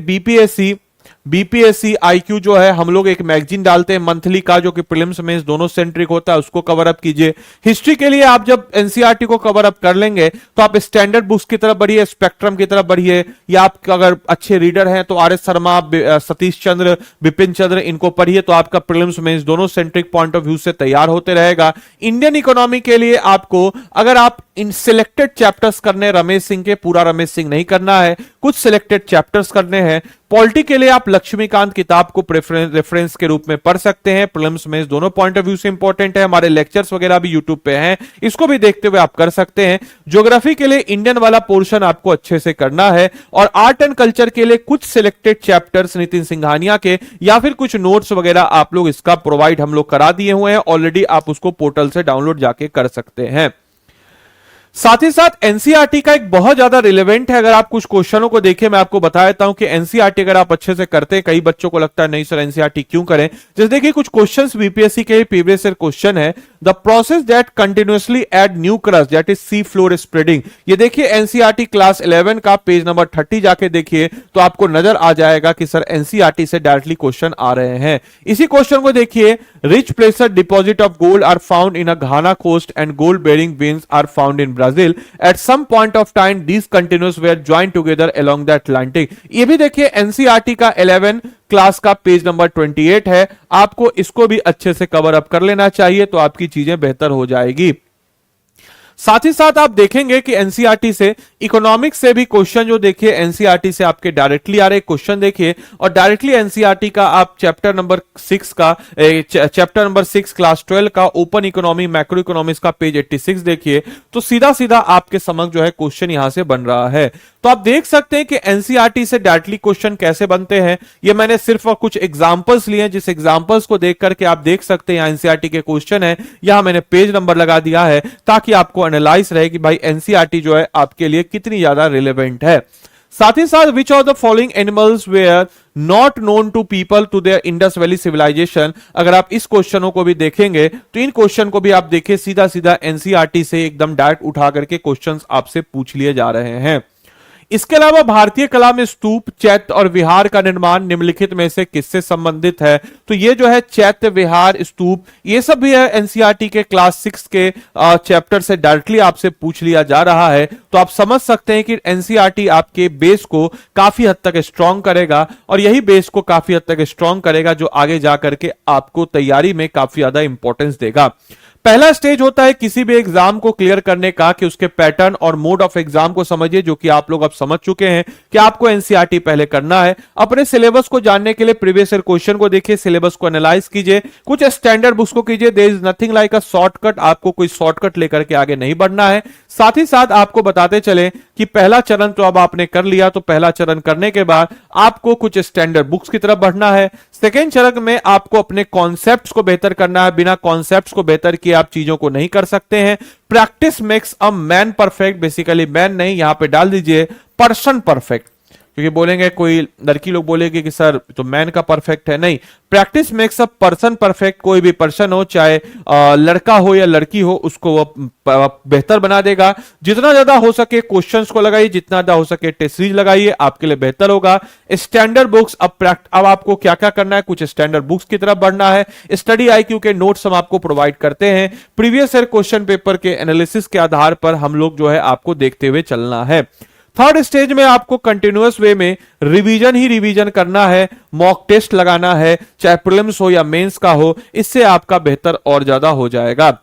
बीपीएससी आईक्यू जो है, हम लोग एक मैगजीन डालते हैं मंथली का जो कि प्रीलिम्स मेंस दोनों सेंट्रिक होता है, उसको कवर अप कीजिए। हिस्ट्री के लिए आप जब एनसीईआरटी को कवर अप कर लेंगे तो आप स्टैंडर्ड बुक्स की तरफ बढ़िए, स्पेक्ट्रम की तरफ बढ़िए, या आप अगर अच्छे रीडर हैं तो आर एस शर्मा, सतीश चंद्र, बिपिन चंद्र, इनको पढ़िए, तो आपका प्रीलिम्स मेंस दोनों सेंट्रिक पॉइंट ऑफ व्यू से तैयार होते रहेगा। इंडियन इकोनॉमी के लिए आपको, अगर आप इन सिलेक्टेड चैप्टर्स करने रमेश सिंह के, पूरा रमेश सिंह नहीं करना है, कुछ सिलेक्टेड चैप्टर्स करने हैं। पॉलिटी के लिए आप लक्ष्मीकांत किताब को रेफरेंस के रूप में पढ़ सकते हैं, प्रीलिम्स में दोनों पॉइंट ऑफ व्यू से इंपॉर्टेंट है। हमारे लेक्चर्स वगैरह भी यूट्यूब पे हैं, इसको भी देखते हुए आप कर सकते हैं। ज्योग्राफी के लिए इंडियन वाला पोर्शन आपको अच्छे से करना है। और आर्ट एंड कल्चर के लिए कुछ सिलेक्टेड चैप्टर्स नितिन सिंघानिया के, या फिर कुछ नोट्स वगैरह आप लोग इसका प्रोवाइड हम लोग करा दिए हुए हैं ऑलरेडी, आप उसको पोर्टल से डाउनलोड जाके कर सकते हैं। साथ ही साथ एनसीईआरटी का एक बहुत ज्यादा रिलेवेंट है, अगर आप कुछ क्वेश्चनों को देखें, मैं आपको बता देता हूं कि एनसीईआरटी अगर आप अच्छे से करते हैं, कई बच्चों को लगता है नहीं सर एनसीईआरटी क्यों करें। जैसे देखिए कुछ क्वेश्चंस बीपीएससी के प्रीवियस ईयर क्वेश्चन है, the process that continuously add new crust that is sea floor spreading. ये देखिए एनसीईआरटी क्लास 11 का पेज नंबर 30 जाके देखिए तो आपको नजर आ जाएगा कि सर एनसीईआरटी से डायरेक्टली क्वेश्चन आ रहे हैं। इसी क्वेश्चन को देखिए, rich placer deposit of gold are found in a Ghana coast and gold bearing veins are found in Brazil. At some point of time, these continues were joined together along the Atlantic। ये भी देखिए NCERT का 11 class का page number 28 है, आपको इसको भी अच्छे से कवर अप कर लेना चाहिए, तो आपकी चीजें बेहतर हो जाएगी। साथ ही साथ आप देखेंगे कि एनसीईआरटी से, इकोनॉमिक्स से भी क्वेश्चन जो देखिए एनसीईआरटी से आपके डायरेक्टली आ रहे क्वेश्चन देखिए, और डायरेक्टली एनसीईआरटी का आप चैप्टर नंबर 6 क्लास 12 का ओपन इकोनॉमी मैक्रो इकोनॉमिक्स का पेज 86 देखिए, तो सीधा सीधा आपके समक्ष जो है क्वेश्चन यहां से बन रहा है। तो आप देख सकते हैं कि एनसीईआरटी से डायरेक्टली क्वेश्चन कैसे बनते हैं। ये मैंने सिर्फ कुछ एग्जांपल्स लिए, जिस एग्जांपल्स को देख करके आप देख सकते हैं यहां एनसीईआरटी के क्वेश्चन है, यहां मैंने पेज नंबर लगा दिया है ताकि आपको एनालाइज रहे कि भाई एनसीईआरटी जो है आपके लिए कितनी ज्यादा रिलेवेंट है। साथ ही साथ which of the following animals were not known to people to their Indus valley civilisation. अगर आप इस क्वेश्चनों को भी देखेंगे तो इन क्वेश्चन को भी आप देखिए सीधा सीधा एनसीईआरटी से एकदम डायरेक्ट उठा करके क्वेश्चंस आपसे पूछ लिए जा रहे हैं। इसके अलावा भारतीय कला में स्तूप, चैत्य और विहार का निर्माण निम्नलिखित में से किससे संबंधित है। तो ये जो है चैत्य, विहार, स्तूप, ये सब भी है एनसीईआरटी के क्लास 6 के चैप्टर से डायरेक्टली आपसे पूछ लिया जा रहा है। तो आप समझ सकते हैं कि एनसीईआरटी आपके बेस को काफी हद तक स्ट्रॉन्ग करेगा, और यही बेस को काफी हद तक स्ट्रॉन्ग करेगा जो आगे जाकर के आपको तैयारी में काफी ज्यादा इंपॉर्टेंस देगा। पहला स्टेज होता है किसी भी एग्जाम को क्लियर करने का कि उसके पैटर्न और मोड ऑफ एग्जाम को समझिए, जो कि आप लोग अब समझ चुके हैं कि आपको एनसीईआरटी पहले करना है। अपने सिलेबस को जानने के लिए प्रीवियस ईयर क्वेश्चन को देखिए, सिलेबस को एनालाइज कीजिए, कुछ स्टैंडर्ड बुक्स को कीजिए। There is nothing like a shortcut, आपको कोई शॉर्टकट लेकर के आगे नहीं बढ़ना है। साथ ही साथ आपको बताते चले कि पहला चरण तो अब आपने कर लिया, तो पहला चरण करने के बाद आपको कुछ स्टैंडर्ड बुक्स की तरफ बढ़ना है। सेकेंड चरण में आपको अपने कॉन्सेप्ट्स को बेहतर करना है, बिना कॉन्सेप्ट्स को बेहतर किए आप चीजों को नहीं कर सकते हैं। Practice makes a man perfect, basically man नहीं, यहां पे डाल दीजिए पर्सन परफेक्ट। क्योंकि बोलेंगे, कोई लड़की लोग बोलेगी कि सर तो मैन का परफेक्ट है। नहीं, practice makes a person perfect. कोई भी पर्सन हो, चाहे लड़का हो या लड़की हो, उसको वो बेहतर बना देगा। जितना ज्यादा हो सके क्वेश्चंस को लगाइए, जितना ज्यादा हो सके टेस्ट सीरीज लगाइए, आपके लिए बेहतर होगा। स्टैंडर्ड बुक्स, अब आपको क्या क्या करना है, कुछ स्टैंडर्ड बुक्स की तरफ बढ़ना है। स्टडी आईक्यू के नोट्स हम आपको प्रोवाइड करते हैं। प्रीवियस ईयर क्वेश्चन पेपर के एनालिसिस के आधार पर हम लोग जो है आपको देखते हुए चलना है। थर्ड स्टेज में आपको कंटिन्यूअस वे में रिवीजन ही रिवीजन करना है, मॉक टेस्ट लगाना है, चाहे प्रीलिम्स हो या मेंस का हो, इससे आपका बेहतर और ज्यादा हो जाएगा।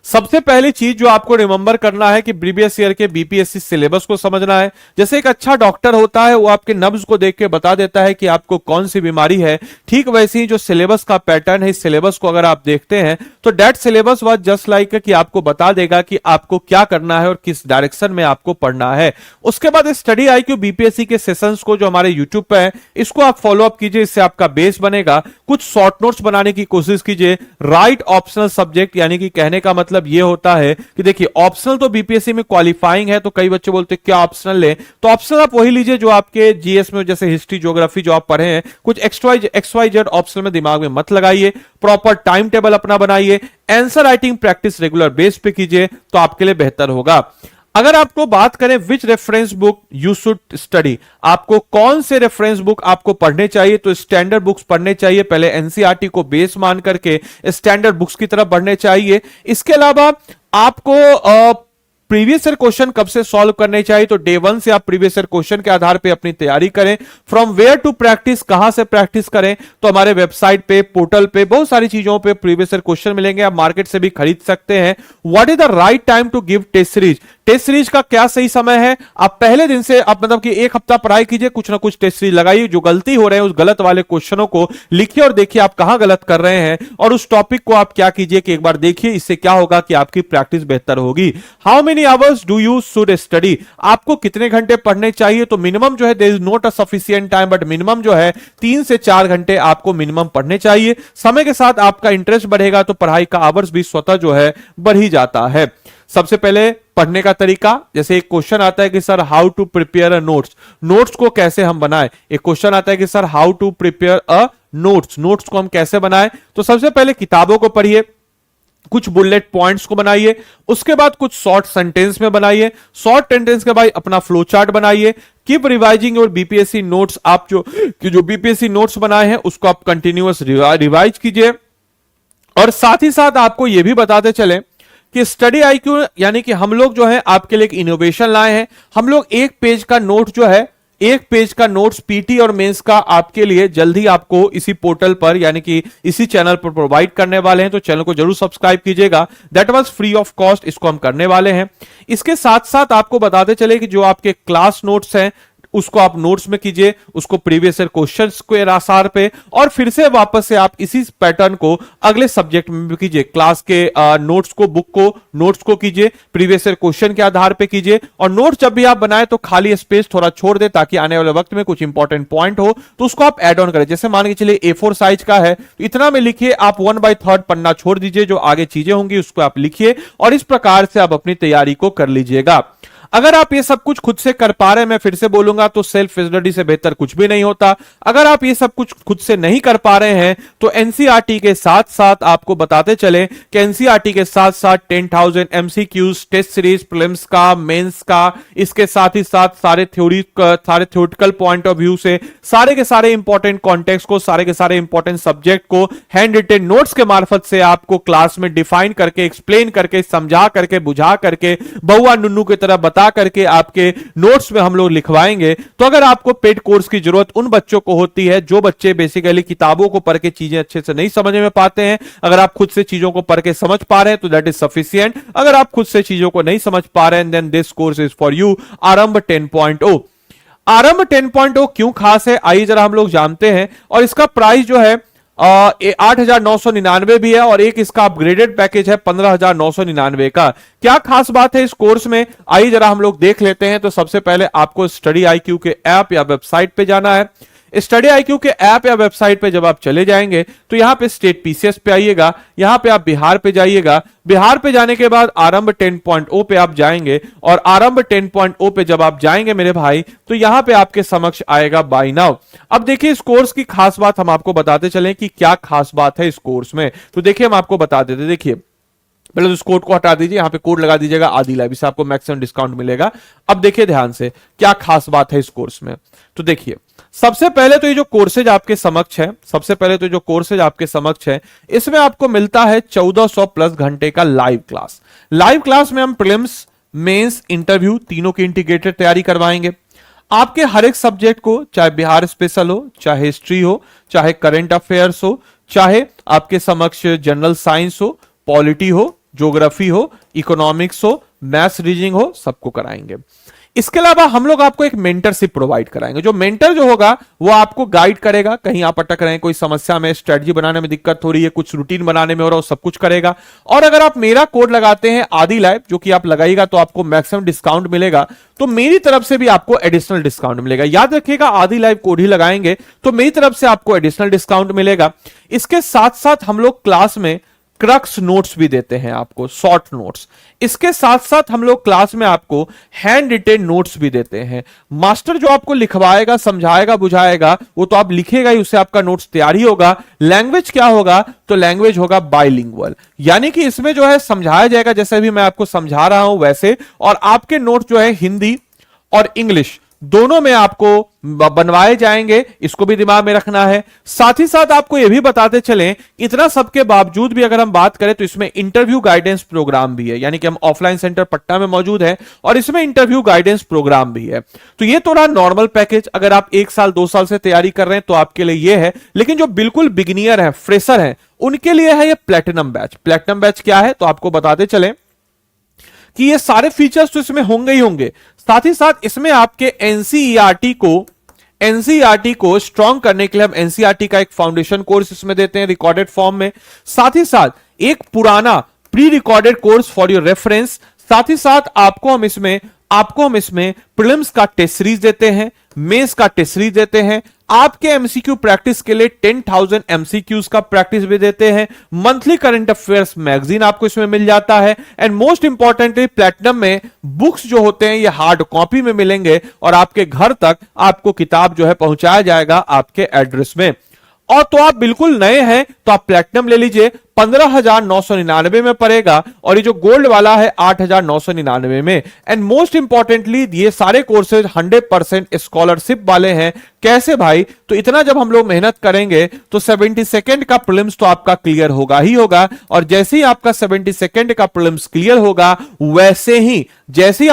सबसे पहली चीज जो आपको रिमेंबर करना है कि प्रीवियस ईयर के बीपीएससी सिलेबस को समझना है। जैसे एक अच्छा डॉक्टर होता है, वो आपके नब्ज को देख के बता देता है कि आपको कौन सी बीमारी है, ठीक वैसे ही जो सिलेबस का पैटर्न है, इस सिलेबस को अगर आप देखते हैं तो that syllabus was just like कि आपको बता देगा कि आपको क्या करना है और किस डायरेक्शन में आपको पढ़ना है। उसके बाद स्टडी आईक्यू बीपीएससी के सेशंस को जो हमारे यूट्यूब पे है, इसको आप फॉलो अप कीजिए, इससे आपका बेस बनेगा। कुछ शॉर्ट नोट्स बनाने की कोशिश कीजिए। राइट ऑप्शनल सब्जेक्ट, यानी कि कहने का मतलब ये होता है कि देखिए ऑप्शनल तो बीपीएससी में क्वालिफाइंग है, तो कई बच्चे बोलते हैं क्या ऑप्शनल ले, तो ऑप्शनल आप वही लीजिए जो आपके जीएस में, जैसे हिस्ट्री ज्योग्राफी जो आप पढ़े हैं। कुछ XYZ ऑप्शनल में दिमाग में मत लगाइए। प्रॉपर टाइम टेबल अपना बनाइए। Answer writing practice regular base पे कीजिए, तो आपके लिए बेहतर होगा। अगर आपको बात करें which reference book you should study, आपको कौन से रेफरेंस बुक आपको पढ़ने चाहिए, तो स्टैंडर्ड बुक्स पढ़ने चाहिए। पहले एनसीईआरटी को बेस मान करके स्टैंडर्ड बुक्स की तरफ बढ़ने चाहिए। इसके अलावा आपको प्रीवियस ईयर क्वेश्चन कब से सॉल्व करने चाहिए, तो डे 1 से आप प्रीवियस ईयर क्वेश्चन के आधार पे अपनी तैयारी करें। फ्रॉम वेयर टू प्रैक्टिस, कहां से प्रैक्टिस करें, तो हमारे वेबसाइट पे, पोर्टल पे बहुत सारी चीजों पे प्रीवियस ईयर क्वेश्चन मिलेंगे, आप मार्केट से भी खरीद सकते हैं। What is the right time to give test series, test series का क्या सही समय है। आप पहले दिन से, आप मतलब कि एक हफ्ता पढ़ाई कीजिए, कुछ ना कुछ टेस्ट सीरीज लगाइए। जो गलती हो रहे हैं उस गलत वाले क्वेश्चनों को लिखिए और देखिए आप कहां गलत कर रहे हैं, और उस टॉपिक को आप क्या कीजिए कि एक बार देखिए। इससे क्या होगा कि आपकी प्रैक्टिस बेहतर होगी। How many hours do you should study, आपको कितने घंटे पढ़ने चाहिए, तो मिनिमम जो है there is not a sufficient time, but minimum जो है 3 से 4 घंटे आपको मिनिमम पढ़ने चाहिए। समय के साथ आपका इंटरेस्ट बढ़ेगा तो पढ़ाई का आवर्स भी स्वतः जो है बढ़ ही जाता है। सबसे पहले पढ़ने का तरीका, जैसे एक क्वेश्चन आता है कि sir how to prepare a notes, notes को कैसे हम बनाएं। एक क्वेश्चन आता है कि sir how to prepare a notes, notes को हम कैसे बनाएं। तो सबसे पहले किताबों को पढ़िए, कुछ बुलेट पॉइंट्स को बनाइए, उसके बाद कुछ शॉर्ट सेंटेंस में बनाइए, शॉर्ट सेंटेंस के बाद अपना फ्लो चार्ट बनाइए। कीप रिवाइजिंग और बीपीएससी नोट्स, आप जो बीपीएससी नोट्स बनाए हैं उसको आप कंटिन्यूअस रिवाइज कीजिए। और साथ ही साथ आपको यह भी बताते चले कि स्टडी आईक्यू, यानी कि हम लोग जो है आपके लिए एक इनोवेशन लाए हैं। हम लोग एक पेज का नोट जो है, एक पेज का नोट्स पीटी और मेंस का आपके लिए जल्द ही आपको इसी पोर्टल पर, यानी कि इसी चैनल पर प्रोवाइड करने वाले हैं। तो चैनल को जरूर सब्सक्राइब कीजिएगा, that was free of cost, इसको हम करने वाले हैं। इसके साथ साथ आपको बताते चले कि जो आपके क्लास नोट्स हैं उसको आप नोट्स में कीजिए, उसको प्रीवियस ईयर क्वेश्चंस के आधार पे, और फिर से वापस से आप इसी पैटर्न को अगले सब्जेक्ट में भी कीजिए। क्लास के नोट्स को, बुक को, नोट्स को कीजिए, प्रीवियस ईयर क्वेश्चन के आधार पे कीजिए। और नोट्स जब भी आप बनाए तो खाली स्पेस थोड़ा छोड़ दे, ताकि आने वाले वक्त में कुछ इंपॉर्टेंट पॉइंट हो तो उसको आप एड ऑन करें। जैसे मान के चलिए A4 साइज का है तो इतना में लिखिए, आप 1/3 पन्ना छोड़ दीजिए, जो आगे चीजें होंगी उसको आप लिखिए, और इस प्रकार से आप अपनी तैयारी को कर लीजिएगा। अगर आप ये सब कुछ खुद से कर पा रहे हैं, मैं फिर से बोलूंगा, तो सेल्फ स्टडी से बेहतर कुछ भी नहीं होता। अगर आप ये सब कुछ खुद से नहीं कर पा रहे हैं तो एनसीईआरटी के साथ साथ आपको बताते चले कि एनसीईआरटी के साथ साथ 10,000 एमसीक्यूज, टेस्ट सीरीज, प्रीलिम्स का, मेंस का, इसके साथ ही साथ सारे थ्योरेटिकल पॉइंट ऑफ व्यू से सारे के सारे इंपॉर्टेंट कॉन्टेक्स्ट को, सारे के सारे इंपॉर्टेंट सब्जेक्ट को हैंड रिटेन नोट्स के मार्फत से आपको क्लास में डिफाइन करके, एक्सप्लेन करके, समझा करके, बुझा करके, बहुआ नुन्नू की तरह बता करके आपके नोट्स में हम लोग लिखवाएंगे। तो अगर आपको पेड कोर्स की जरूरत उन बच्चों को होती है जो बच्चे बेसिकली किताबों को पढ़ के चीजें अच्छे से नहीं समझ में पाते हैं, अगर आप खुद से चीजों को पढ़ के समझ पा रहे हैं तो दैट इज सफिशिएंट। अगर आप खुद से चीजों को नहीं समझ पा रहे हैं then this course is for you. Aarambh 10.0, आरंभ 10.0 क्यों खास है, आइए जरा हम लोग जानते हैं। और इसका प्राइस जो है 8,999 भी है, और एक इसका अपग्रेडेड पैकेज है 15,999 का। क्या खास बात है इस कोर्स में, आइए जरा हम लोग देख लेते हैं। तो सबसे पहले आपको स्टडी आईक्यू के ऐप या वेबसाइट पे जाना है। स्टडी IQ के ऐप या वेबसाइट पे जब आप चले जाएंगे तो यहां पे स्टेट PCS पे आइएगा, यहां पे आप बिहार पे जाइएगा, बिहार पे जाने के बाद आरंभ 10.0 पे आप जाएंगे और आरंभ 10.0 पे जब आप जाएंगे मेरे भाई तो यहां पे आपके समक्ष आएगा बाय नाउ। अब देखिए इस कोर्स की खास बात हम आपको बताते चलें कि क्या खास बात है इस कोर्स में, तो देखिए हम आपको बता देते। देखिए पहले तो इस कोड को हटा दीजिए, यहां पे कोड लगा दीजिएगा आदि लाइव, इससे आपको मैक्सिमम डिस्काउंट मिलेगा। अब देखिए ध्यान से क्या खास बात है इस कोर्स में, तो देखिए सबसे पहले तो ये जो कोर्सेज आपके समक्ष है, सबसे पहले तो जो कोर्सेज आपके समक्ष है इसमें आपको मिलता है 1400 प्लस घंटे का लाइव क्लास। लाइव क्लास में हम प्रीलिम्स, मेंस, इंटरव्यू तीनों की इंटीग्रेटेड तैयारी करवाएंगे। आपके हर एक सब्जेक्ट को, चाहे बिहार स्पेशल हो, चाहे हिस्ट्री हो, चाहे करंट अफेयर्स हो, चाहे आपके समक्ष जनरल साइंस हो, पॉलिटी हो, ज्योग्राफी हो, इकोनॉमिक्स हो, मैथ्स, रीजनिंग हो, सबको कराएंगे। इसके अलावा हम लोग आपको एक मेंटरशिप प्रोवाइड कराएंगे। जो मेंटर जो होगा वो आपको गाइड करेगा, कहीं आप अटक रहे हैं, कोई समस्या में, स्ट्रेटजी बनाने में दिक्कत हो रही है, कुछ रूटीन बनाने में हो रहा है, सब कुछ करेगा। और अगर आप मेरा कोड लगाते हैं आदि लाइव, जो कि आप लगाइएगा तो आपको मैक्सिमम डिस्काउंट मिलेगा, तो मेरी तरफ से भी आपको एडिशनल डिस्काउंट मिलेगा। याद रखिएगा आदि लाइव कोड ही लगाएंगे तो मेरी तरफ से आपको एडिशनल डिस्काउंट मिलेगा। इसके साथ साथ हम लोग क्लास में क्रक्स नोट्स भी देते हैं आपको, शॉर्ट नोट्स। इसके साथ साथ हम लोग क्लास में आपको हैंड रिटेन नोट्स भी देते हैं। मास्टर जो आपको लिखवाएगा, समझाएगा, बुझाएगा, वो तो आप लिखेगा ही, उससे आपका नोट्स तैयार ही होगा। लैंग्वेज क्या होगा, तो लैंग्वेज होगा बाइलिंगुअल, यानी कि इसमें जो है समझाया जाएगा जैसे भी मैं आपको समझा रहा हूं वैसे, और आपके नोट्स जो है हिंदी और इंग्लिश दोनों में आपको बनवाए जाएंगे, इसको भी दिमाग में रखना है। साथ ही साथ आपको यह भी बताते चलें, इतना सबके बावजूद भी अगर हम बात करें तो इसमें इंटरव्यू गाइडेंस प्रोग्राम भी है, यानी कि हम ऑफलाइन सेंटर पटना में मौजूद है और इसमें इंटरव्यू गाइडेंस प्रोग्राम भी है। तो ये तो रहा नॉर्मल पैकेज। अगर आप 1 साल 2 साल से तैयारी कर रहे हैं तो आपके लिए ये है, लेकिन जो बिल्कुल बिगिनियर है, फ्रेशर है, उनके लिए है ये प्लेटिनम बैच। प्लेटिनम बैच क्या है तो आपको बताते चलें कि ये सारे फीचर्स तो इसमें होंगे ही होंगे, साथ ही साथ इसमें आपके एनसीईआरटी को स्ट्रॉन्ग करने के लिए हम एनसीईआरटी का एक फाउंडेशन कोर्स इसमें देते हैं रिकॉर्डेड फॉर्म में। साथ ही साथ एक पुराना pre recorded course for your reference. साथ ही साथ आपको हम इसमें प्रीलिम्स का टेस्ट सीरीज देते हैं, मेंस का टेस्ट सीरीज देते हैं, आपके एमसीक्यू प्रैक्टिस के लिए 10,000 एमसीक्यूज का प्रैक्टिस भी देते हैं। मंथली करंट अफेयर्स मैगजीन आपको इसमें मिल जाता है। एंड मोस्ट इंपॉर्टेंटली प्लैटिनम में बुक्स जो होते हैं ये हार्ड कॉपी में मिलेंगे और आपके घर तक आपको किताब जो है पहुंचाया जाएगा आपके एड्रेस में। और तो आप बिल्कुल नए हैं तो आप प्लैटिनम ले लीजिए, 15,999 में पड़ेगा, और ये जो गोल्ड वाला है 8,999 में। एंड मोस्ट इंपॉर्टेंटली ये सारे कोर्सेज 100% स्कॉलरशिप वाले हैं। कैसे भाई, तो इतना जब हम लोग मेहनत करेंगे तो 72nd का प्रीलिम्स तो आपका क्लियर होगा ही होगा, और जैसे ही आपका 72nd का प्रीलिम्स क्लियर होगा वैसे ही वैसे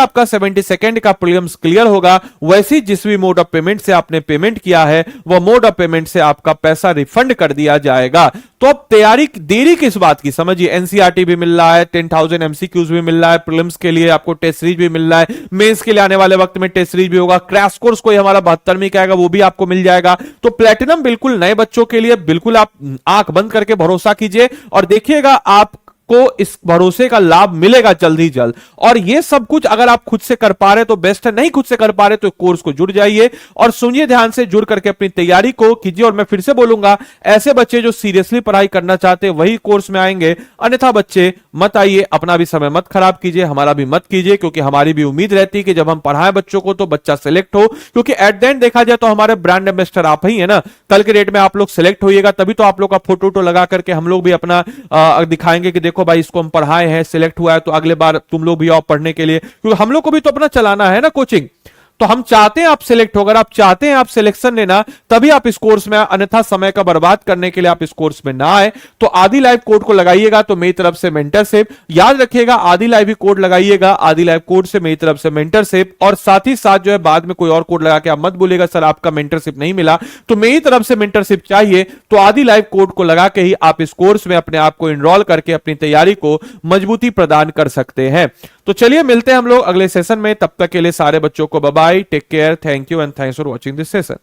ही जिस भी मोड ऑफ पेमेंट से आपने पेमेंट किया है वह मोड ऑफ पेमेंट से आपका पैसा रिफंड कर दिया जाएगा। तो अब तैयारी देरी किस बात की, समझिए एनसीईआरटी भी मिल रहा है, 10,000 एमसीक्यूज भी मिल रहा है, प्रीलिम्स के लिए आपको टेस्ट सीरीज भी मिल रहा है, मेंस के लिए आने वाले वक्त में टेस्ट सीरीज भी होगा, क्रैश कोर्स कोई हमारा 72वीं का आएगा वो भी आपको मिल जाएगा। तो प्लैटिनम बिल्कुल नए बच्चों के लिए, बिल्कुल आप आंख बंद करके भरोसा कीजिए और देखिएगा आप को इस भरोसे का लाभ मिलेगा जल्द ही जल्द। और ये सब कुछ अगर आप खुद से कर पा रहे तो बेस्ट है, नहीं खुद से कर पा रहे तो कोर्स को जुड़ जाइए और सुनिए ध्यान से, जुड़ करके अपनी तैयारी को कीजिए। और मैं फिर से बोलूंगा, ऐसे बच्चे जो सीरियसली पढ़ाई करना चाहते हैं वही कोर्स में आएंगे, अन्यथा बच्चे मत आइए, अपना भी समय मत खराब कीजिए, हमारा भी मत कीजिए, क्योंकि हमारी भी उम्मीद रहती है कि जब हम पढ़ाएं बच्चों को तो बच्चा सिलेक्ट हो, क्योंकि एट द एंड देखा जाए तो हमारे ब्रांड एम्बेसडर आप ही है ना। कल के डेट में आप लोग सिलेक्ट होइएगा तभी तो आप लोग का फोटो लगा करके हम लोग भी अपना दिखाएंगे कि देखो भाई इसको हम पढ़ाए है, सिलेक्ट हुआ है, तो अगले बार तुम लोग भी आओ पढ़ने के लिए, क्योंकि हम लोग को भी तो अपना चलाना है ना कोचिंग। तो हम चाहते हैं आप सिलेक्ट हो, अगर आप चाहते हैं आप सिलेक्शन लेना तभी आप इस कोर्स में, अन्यथा समय का बर्बाद करने के लिए आप इस कोर्स में ना आए। तो आदि लाइव कोड को लगाइएगा तो मेरी तरफ से मेंटरशिप, याद रखिएगा आदि लाइव ही कोड लगाइएगा, आदि लाइव कोड से मेरी तरफ से मेंटरशिप। और साथ ही साथ जो है बाद में कोई और कोड लगा के आप मत बोलेगा सर आपका मेंटरशिप नहीं मिला, तो मेरी तरफ से मेंटरशिप चाहिए तो आदि लाइव कोड को लगा के ही आप इस कोर्स में अपने आप को इनरोल करके अपनी तैयारी को मजबूती प्रदान कर सकते हैं। तो चलिए मिलते हैं हम लोग अगले सेशन में, तब तक के लिए सारे बच्चों को bye bye, take care, thank you and thanks for watching this session.